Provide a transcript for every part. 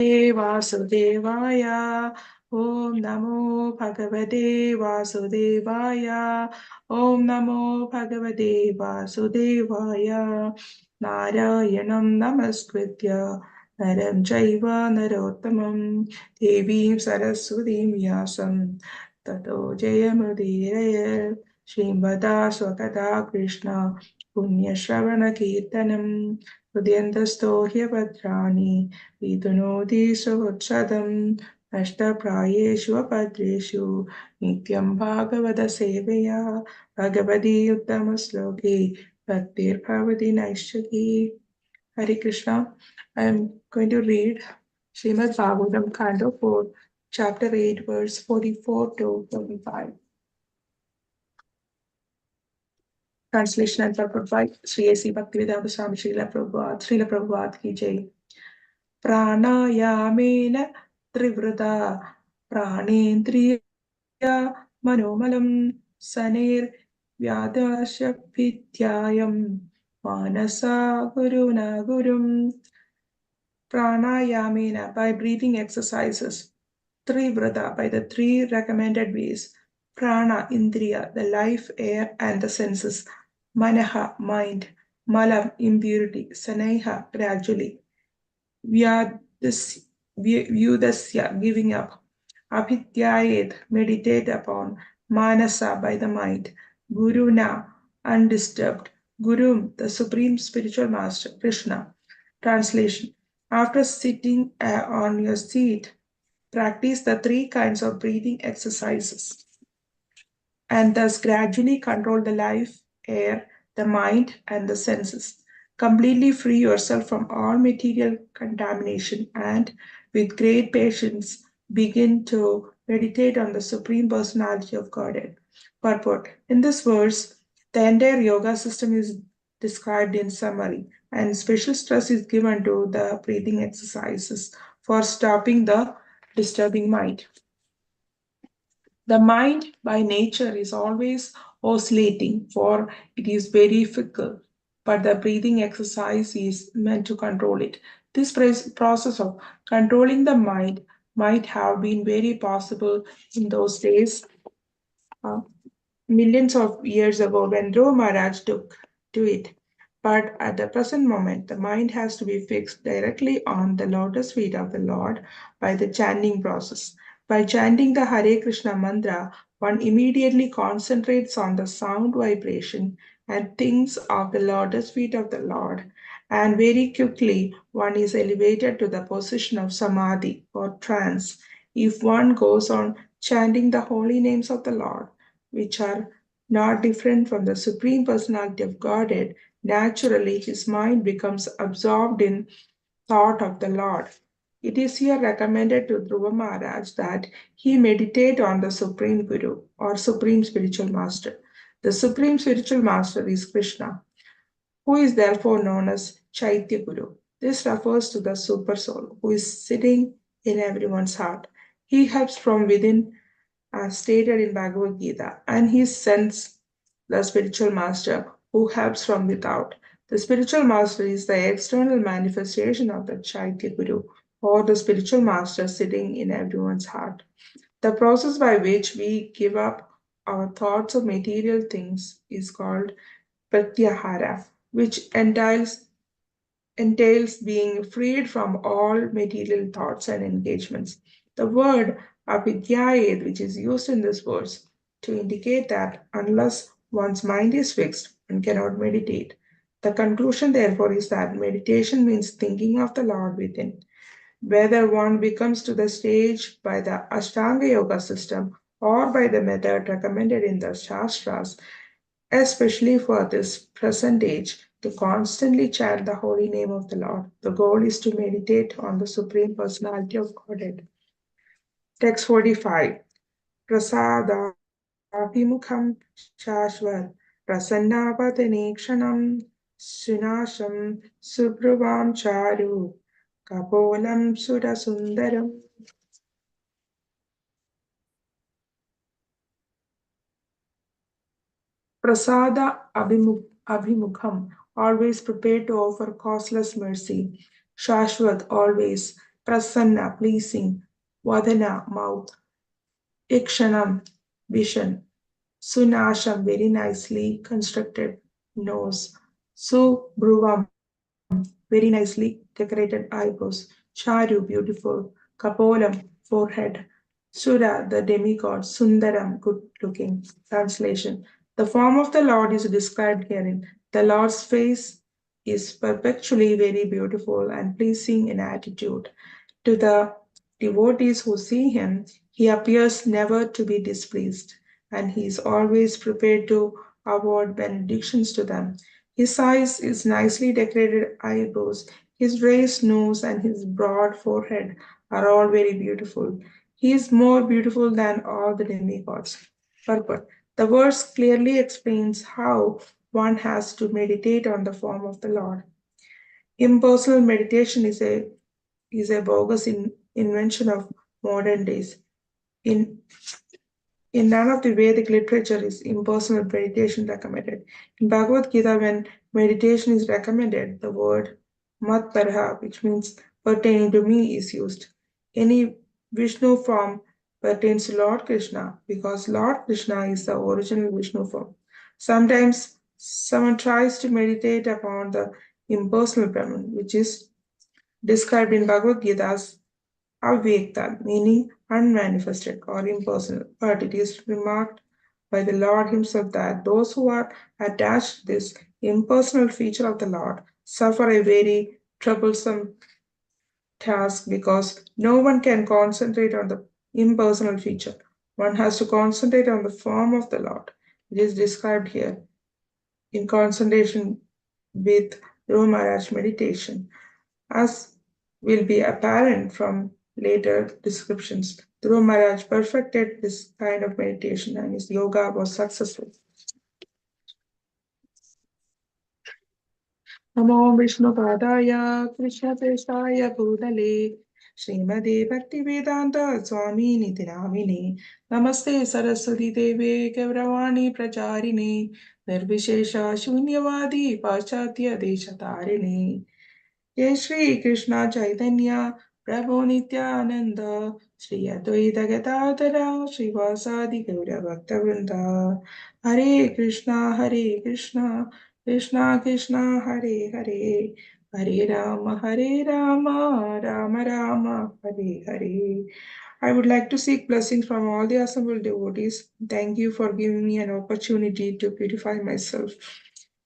Vasudevaya. Om Namo Bhagavate Vasudevaya. Om Namo Bhagavate Vasudevaya. Narayanam Namaskritya Naram Jaiva Narottamam Devim Saraswatim Vyasam Tato Jayamudiraya Srimada Swakata Krishna Punya Shravana Kirtanam Hridyantasto Hyapadrani Vidunoti Suhutsadam Ashtaprayeshu Apadreshu Nityam Bhagavata Seveya Bhagavati Uttamasloke Bhaktir Bhavati Naishaki. Hare Krishna. I am going to read Srimad Bhagavatam Canto 4, Chapter 8, verse 44 to 45. Translation and purport by Sri A.C. Bhaktivedanta Swami Srila Prabhupada ki jai. प्राणायामेन त्रिवृता प्राणेन्द्रिया मनोमलं शनैर्व्यादाशभिध्यायं Mansa गुरुना गुरुम्. Pranayamena, by breathing exercises. Trivrata, by the three recommended ways. Prana, Indriya, the life, air, and the senses. Manaha, mind. Malam, impurity. Sanaiha, gradually. Vyudasya, giving up. Abhityayet, meditate upon. Manasa, by the mind. Guruna, undisturbed. Gurum, the supreme spiritual master, Krishna. Translation. After sitting on your seat, practice the three kinds of breathing exercises and thus gradually control the life, air, the mind, and the senses. Completely free yourself from all material contamination and, with great patience, begin to meditate on the Supreme Personality of Godhead. Purport. In this verse, the entire yoga system is described in summary, and special stress is given to the breathing exercises for stopping the disturbing mind. The mind by nature is always oscillating, for it is very fickle, but the breathing exercise is meant to control it. This process of controlling the mind might have been very possible in those days, uh, millions of years ago when Dhruva Maharaj took to it. But at the present moment, the mind has to be fixed directly on the lotus feet of the Lord by the chanting process. By chanting the Hare Krishna mantra, one immediately concentrates on the sound vibration and thinks of the lotus feet of the Lord, and very quickly one is elevated to the position of samadhi or trance. If one goes on chanting the holy names of the Lord, which are not different from the Supreme Personality of Godhead, naturally his mind becomes absorbed in thought of the Lord. It is here recommended to Dhruva Maharaj that he meditate on the Supreme Guru or Supreme Spiritual Master. The Supreme Spiritual Master is Krishna, who is therefore known as Chaitya Guru. This refers to the Super Soul, who is sitting in everyone's heart. He helps from within, as stated in Bhagavad Gita, and he sends the spiritual master who helps from without. The spiritual master is the external manifestation of the Chaitya Guru, or the spiritual master sitting in everyone's heart. The process by which we give up our thoughts of material things is called pratyahara, which entails being freed from all material thoughts and engagements. The word avidyayet, which is used in this verse, to indicate that unless one's mind is fixed, one cannot meditate. The conclusion, therefore, is that meditation means thinking of the Lord within. Whether one becomes to the stage by the Ashtanga Yoga system or by the method recommended in the Shastras, especially for this present age, to constantly chant the holy name of the Lord. The goal is to meditate on the Supreme Personality of Godhead. Text 45. Prasadavimukham shashvat prasannavadane kshanam sunasham subhruvam charu kapolam surasundaram. Prasada Abhimukham, always prepared to offer causeless mercy. Shashwat, always. prasanna, pleasing, vadana, mouth, ikshanam, vision, sunasham, very nicely constructed nose, subhruvam, very nicely decorated eyebrows, charu, beautiful, kapolam, forehead, Sura, the demigod, Sundaram, good looking. Translation. The form of the Lord is described herein. The Lord's face is perpetually very beautiful and pleasing in attitude. To the devotees who see him, he appears never to be displeased, and he is always prepared to award benedictions to them. His eyes, his nicely decorated eyebrows, his raised nose, and his broad forehead are all very beautiful. He is more beautiful than all the demigods. Purport. The verse clearly explains how one has to meditate on the form of the Lord. Impersonal meditation is a bogus invention of modern days. In in none of the Vedic literature is impersonal meditation recommended. In Bhagavad Gita, when meditation is recommended, the word mat parha, which means pertaining to me, is used. Any Vishnu form pertains to Lord Krishna because Lord Krishna is the original Vishnu form. Sometimes someone tries to meditate upon the impersonal Brahman, which is described in Bhagavad Gita as Avyakta, meaning unmanifested or impersonal, but it is remarked by the Lord himself that those who are attached to this impersonal feature of the Lord suffer a very troublesome task because no one can concentrate on the impersonal feature. One has to concentrate on the form of the Lord. It is described here in concentration with Dhruva Maharaj meditation. As will be apparent from later descriptions, Dhruva Maharaj perfected this kind of meditation and his yoga was successful. नमो विष्णुपादाय कृष्णप्रेष्ठाय भूतले श्रीमदे भक्तिवेदान्त स्वामिनिति नामिने नमस्ते सरस्वती देवे गौरवाणी प्रचारिणे निर्विशेष शून्यवादी पाश्चात्य देशतारिणे जय श्री कृष्ण चैतन्य प्रभु नित्यानंद श्री अद्वैत गदाधर श्रीवासादि गौर भक्तवृंद हरे Krishna Krishna Krishna Hare Hare Hare Ram Ram Ram Hare Hare. I would like to seek blessings from all the assembled devotees. Thank you for giving me an opportunity to purify myself.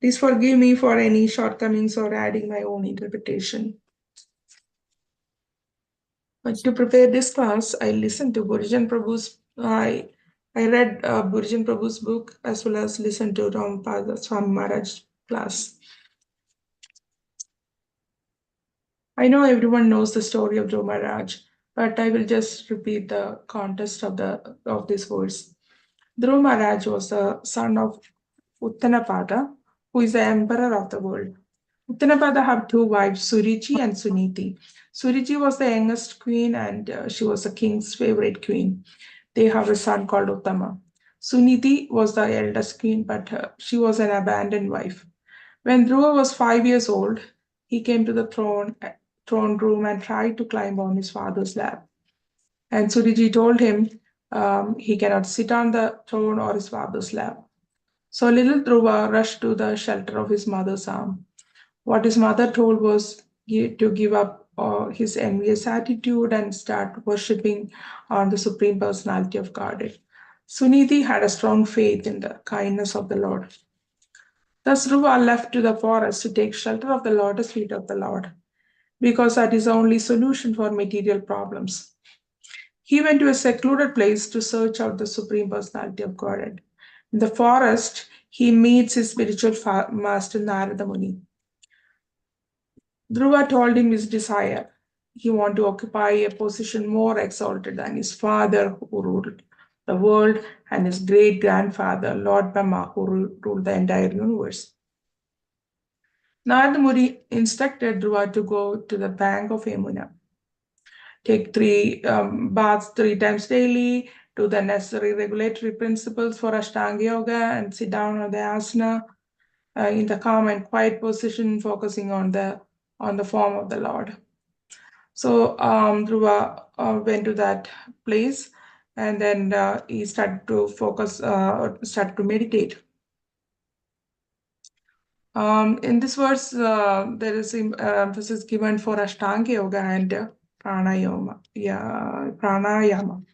Please forgive me for any shortcomings or adding my own interpretation. But to prepare this class, I listened to Burjan Prabhu's, I read Burjan Prabhu's book as well as listened to Ramapada Swami Maharaj class. I know everyone knows the story of Dhruva Maharaj, but I will just repeat the context of this verse. Dhruva Maharaj was the son of Uttanapada, who is the emperor of the world. Uttanapada had two wives, Surichi and Suniti. Surichi was the youngest queen and she was the king's favorite queen. They have a son called Uttama. Suniti was the eldest queen, but she was an abandoned wife. When Dhruva was 5 years old, he came to the throne room and tried to climb on his father's lap. And Suriji told him he cannot sit on the throne or his father's lap. So little Dhruva rushed to the shelter of his mother's arm. What his mother told was to give up his envious attitude and start worshipping on the Supreme Personality of Godhead. Suniti had a strong faith in the kindness of the Lord. Thus Dhruva left to the forest to take shelter of the lotus feet of the Lord, because that is the only solution for material problems. He went to a secluded place to search out the Supreme Personality of Godhead. In the forest, he meets his spiritual master Narada Muni. Dhruva told him his desire. He wanted to occupy a position more exalted than his father, who ruled the world, and his great-grandfather, Lord Brahma, who ruled the entire universe. Narada Muni instructed Dhruva to go to the bank of Yamuna, take 3 baths 3 times daily, do the necessary regulatory principles for Ashtanga Yoga, and sit down on the asana in the calm and quiet position, focusing on the form of the Lord. So Dhruva went to that place, and then he started to focus, started to meditate. In this verse, there is emphasis given for Ashtanga Yoga and Pranayama. Yeah, Pranayama.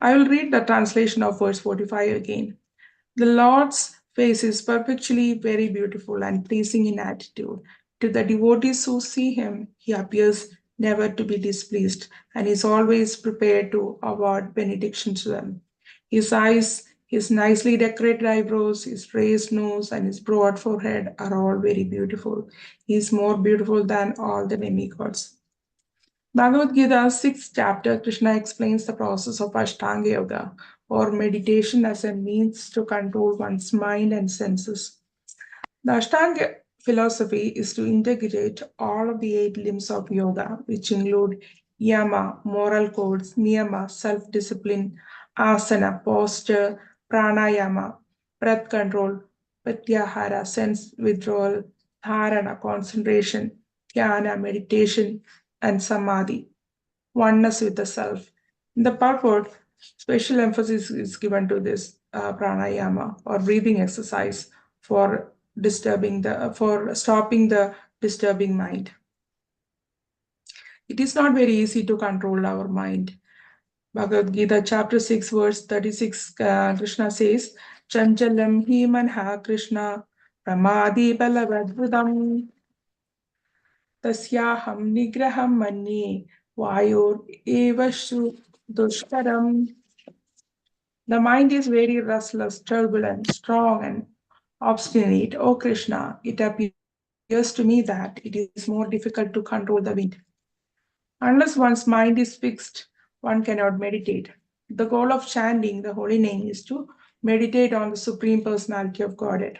I will read the translation of verse 45 again. The Lord's face is perpetually very beautiful and pleasing in attitude. To the devotees who see him, he appears never to be displeased and is always prepared to award benediction to them. His eyes, his nicely decorated eyebrows, his raised nose, and his broad forehead are all very beautiful. He is more beautiful than all the demigods. Bhagavad Gita, 6th chapter, Krishna explains the process of Ashtanga Yoga, or meditation as a means to control one's mind and senses. The Ashtanga philosophy is to integrate all of the 8 limbs of yoga, which include yama, moral codes, niyama, self-discipline, asana, posture, pranayama, breath control, pratyahara, sense withdrawal, dharana, concentration, dhyana, meditation, and samadhi, oneness with the self. In the purport, special emphasis is given to this pranayama or breathing exercise for stopping the disturbing mind. It is not very easy to control our mind. Bhagavad Gita chapter 6 verse 36, Krishna says, Chanchalam hi manha Krishna pramadi balavadvidam tasyaham nigraham manye vayor evashu dushkaram. The mind is very restless, turbulent, strong, and obstinate. O Krishna, it appears to me that it is more difficult to control the wind. Unless one's mind is fixed, one cannot meditate. The goal of chanting the holy name is to meditate on the Supreme Personality of Godhead.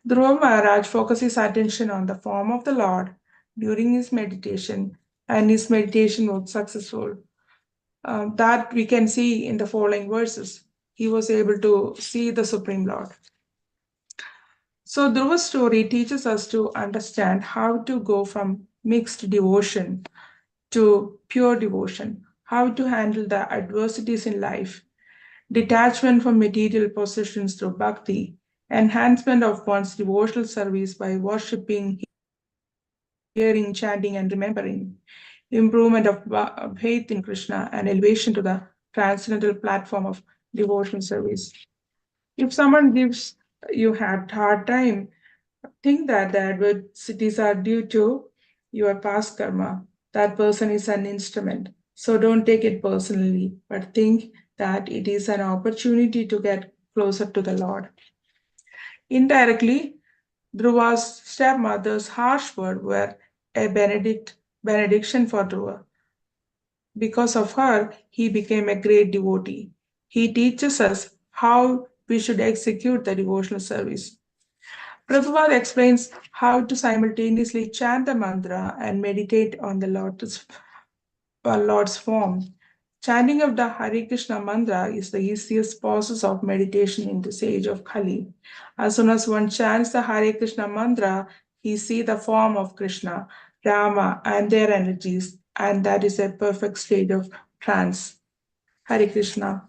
Dhruva Maharaj focuses attention on the form of the Lord during his meditation, and his meditation was successful. That we can see in the following verses. He was able to see the Supreme Lord. So Dhruva's story teaches us to understand how to go from mixed devotion to pure devotion, how to handle the adversities in life, detachment from material possessions through bhakti, enhancement of one's devotional service by worshipping, hearing, chanting, and remembering, improvement of faith in Krishna, and elevation to the transcendental platform of devotional service. If someone gives you a hard time, think that the adversities are due to your past karma. That person is an instrument. So don't take it personally, but think that it is an opportunity to get closer to the Lord. Indirectly, Dhruva's stepmother's harsh words were a benediction for Dhruva. Because of her, he became a great devotee. He teaches us how we should execute the devotional service. Prabhupada explains how to simultaneously chant the mantra and meditate on the Lord's form. Chanting of the Hare Krishna mantra is the easiest process of meditation in this age of Kali. As soon as one chants the Hare Krishna mantra, he sees the form of Krishna, Rama, and their energies, and that is a perfect state of trance. Hare Krishna.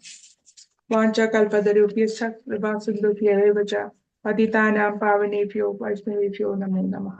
वाञ्छाकल्पतरुभ्यश्च कृपासिन्धुभ्येव च पतितानां पावनेभ्यो वैष्णवेभ्यो नमो नमः.